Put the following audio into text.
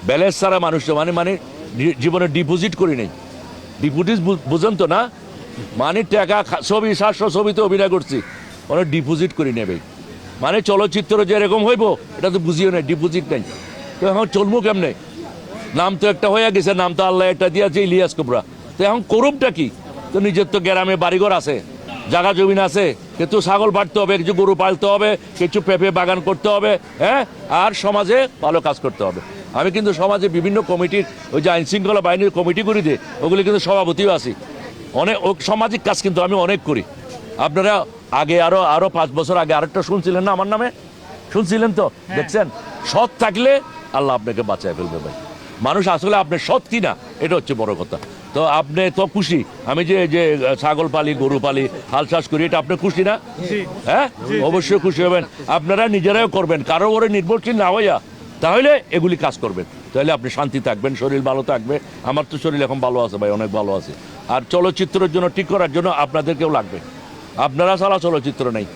Balance ছাড়া মানুষ মানে মানে জীবনে ডিপোজিট করি নেই। ডিপোজিট বুঝেন তো না, মানে টাকা ছবি 700 ছবিতে অভিনয় করছি, মানে ডিপোজিট করি নেবে। মানে চলচ্চিত্র যেরকম হইব এটা তো বুঝিও না, ডিপোজিট নেই। তো এখন চলবো কেমনে? নাম তো একটা হয়ে গেছে, নাম তো আল্লাহ একটা দিয়েছে ইলিয়াস কোবরা। তো এখন করুমটা কি? তো নিজের তো গ্রামে বাড়িঘর আছে, জায়গা জমিন আছে, কিছু ছাগল পালতে হবে, কিছু গরু পালতে হবে, কিছু পেঁপে বাগান করতে হবে, হ্যাঁ, আর সমাজে ভালো কাজ করতে হবে। আমি কিন্তু সমাজে বিভিন্ন কমিটির, ওই যে আইনশৃঙ্খলা বাহিনীর কমিটিগুলি দিয়ে ওগুলি কিন্তু সভাপতিও আছি। অনেক সামাজিক কাজ কিন্তু আমি অনেক করি। আপনারা আগে আরো 5 বছর আগে আরেকটা শুনছিলেন না আমার নামে? শুনছিলেন তো? দেখছেন, সৎ থাকলে আল্লাহ আপনাকে বাঁচায় ফেলবে ভাই। মানুষ আসলে আপনি সৎ কিনা এটা হচ্ছে বড় কথা। তো আপনি তো খুশি, আমি যে যে ছাগল পালি, গরু পালি, হাল চাষ করি, এটা আপনি খুশি না? হ্যাঁ, অবশ্যই খুশি হবেন। আপনারা নিজেরাও করবেন, কারো ওরে নির্ভরশীল না হইয়া, তাহলে এগুলি কাজ করবেন, তাহলে আপনি শান্তি থাকবেন, শরীর ভালো থাকবে। আমার তো শরীর এখন ভালো আছে ভাই, অনেক ভালো আছে। আর চলচ্চিত্রের জন্য ঠিক করার জন্য আপনাদেরকেও লাগবে, আপনারা ছাড়া চলচ্চিত্র নেই।